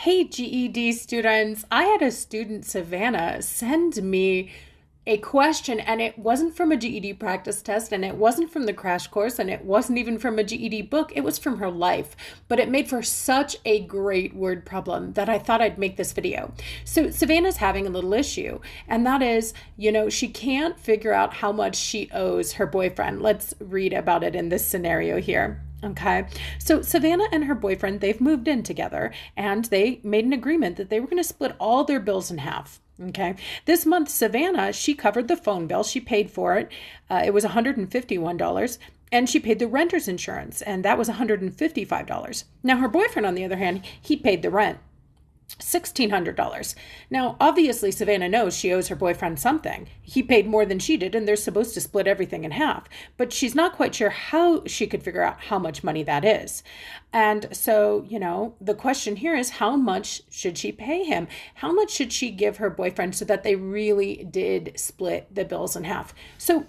Hey, GED students. I had a student, Savannah, send me a question, and it wasn't from a GED practice test, and it wasn't from the crash course, and it wasn't even from a GED book. It was from her life, but it made for such a great word problem that I thought I'd make this video. So, Savannah's having a little issue, and that is, she can't figure out how much she owes her boyfriend. Let's read about it in this scenario here. Okay, so Savannah and her boyfriend, they've moved in together and they made an agreement that they were going to split all their bills in half. Okay, this month, Savannah, she covered the phone bill. She paid for it. It was $151. And she paid the renter's insurance, and that was $155. Now, her boyfriend, on the other hand, he paid the rent. $1,600. Now, obviously, Savannah knows she owes her boyfriend something. He paid more than she did, and they're supposed to split everything in half. But she's not quite sure how she could figure out how much money that is. And so, the question here is, how much should she pay him? How much should she give her boyfriend so that they really did split the bills in half? So,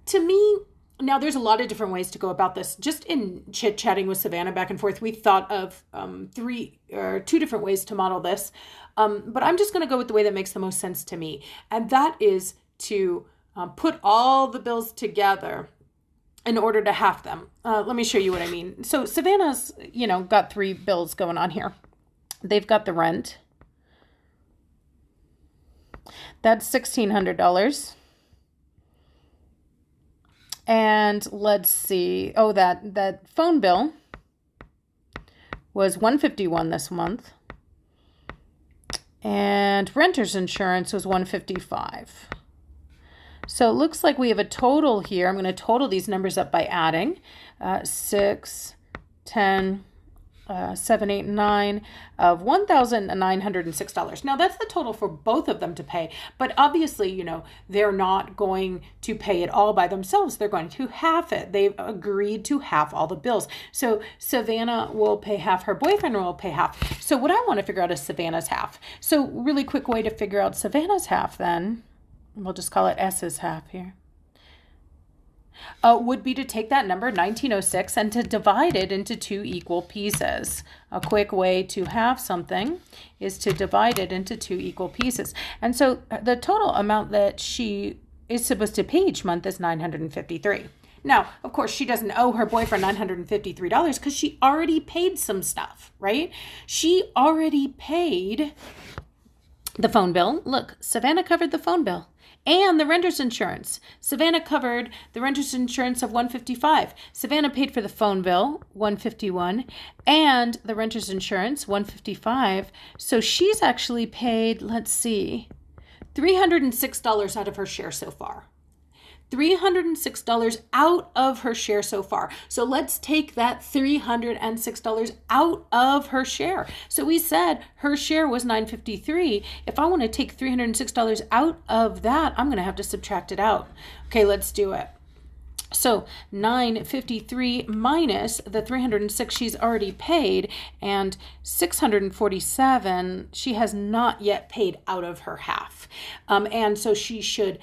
to me, now, there's a lot of different ways to go about this. Just in chit-chatting with Savannah back and forth, we thought of two different ways to model this. But I'm just going to go with the way that makes the most sense to me. And that is to put all the bills together in order to half them. Let me show you what I mean. So Savannah's, got three bills going on here. They've got the rent. That's $1,600. And let's see. Oh, that phone bill was $151 this month. And renter's insurance was $155. So it looks like we have a total here. I'm going to total these numbers up by adding 6, 10, 7, 8, 9 of $1,906. Now that's the total for both of them to pay, but obviously, they're not going to pay it all by themselves. They're going to half it. They've agreed to half all the bills. So Savannah will pay half, her boyfriend will pay half. So what I want to figure out is Savannah's half. So really quick way to figure out Savannah's half then, we'll just call it S's half here. Would be to take that number, 1906, and to divide it into two equal pieces. A quick way to have something is to divide it into two equal pieces. And so the total amount that she is supposed to pay each month is $953. Now, of course, she doesn't owe her boyfriend $953 because she already paid some stuff, right? She already paid the phone bill. Look, Savannah covered the phone bill. And the renter's insurance. Savannah covered the renter's insurance of $155. Savannah paid for the phone bill, $151, and the renter's insurance, $155. So she's actually paid, let's see, $306 out of her share so far. $306 out of her share so far. So let's take that $306 out of her share. So we said her share was $953. If I want to take $306 out of that, I'm going to have to subtract it out. Okay, let's do it. So $953 minus the $306 she's already paid, and $647 she has not yet paid out of her half. And so she should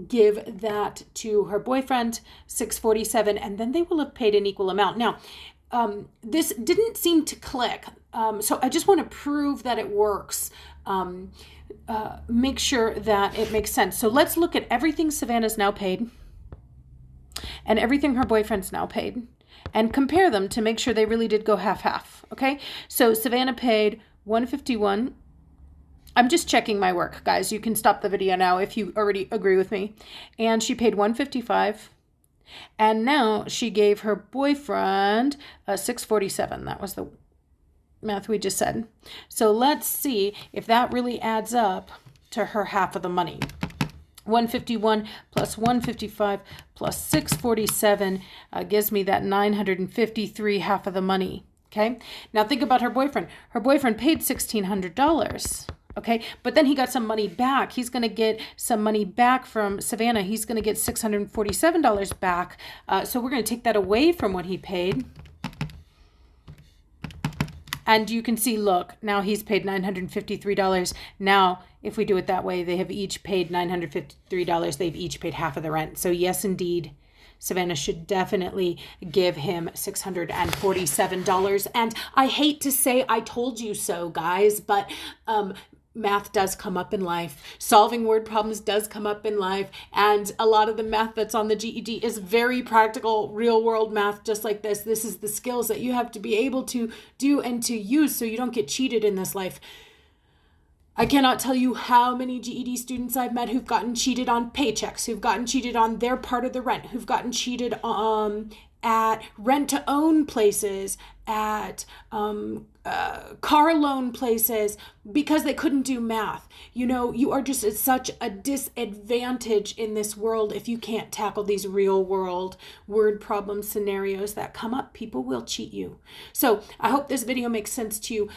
give that to her boyfriend, $647, and then they will have paid an equal amount. Now, this didn't seem to click, so I just want to prove that it works. Make sure that it makes sense. So let's look at everything Savannah's now paid and everything her boyfriend's now paid, and compare them to make sure they really did go half-half, okay? So Savannah paid $151. I'm just checking my work, guys. You can stop the video now if you already agree with me. And she paid $155. And now she gave her boyfriend $647. That was the math we just said. So let's see if that really adds up to her half of the money. 151 plus 155 plus 647 gives me that 953, half of the money. Okay. Now think about her boyfriend. Her boyfriend paid $1,600. Okay, but then he got some money back. He's going to get some money back from Savannah. He's going to get $647 back. So we're going to take that away from what he paid. And you can see, look, now he's paid $953. Now, if we do it that way, they have each paid $953. They've each paid half of the rent. So yes, indeed, Savannah should definitely give him $647. And I hate to say I told you so, guys, but math does come up in life. Solving word problems does come up in life. And a lot of the math that's on the GED is very practical, real world math, just like this. This is the skills that you have to be able to do and to use so you don't get cheated in this life. I cannot tell you how many GED students I've met who've gotten cheated on paychecks, who've gotten cheated on their part of the rent, who've gotten cheated at rent-to-own places, at car loan places, because they couldn't do math. You know, you are just at such a disadvantage in this world if you can't tackle these real world word problem scenarios that come up. People will cheat you. So I hope this video makes sense to you.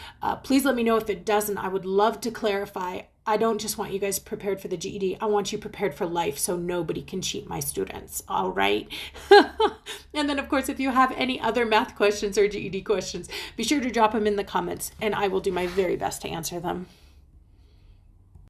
Please let me know if it doesn't. I would love to clarify. I don't just want you guys prepared for the GED. I want you prepared for life so nobody can cheat my students. All right. And then, of course, if you have any other math questions or GED questions, be sure to drop them in the comments and I will do my very best to answer them.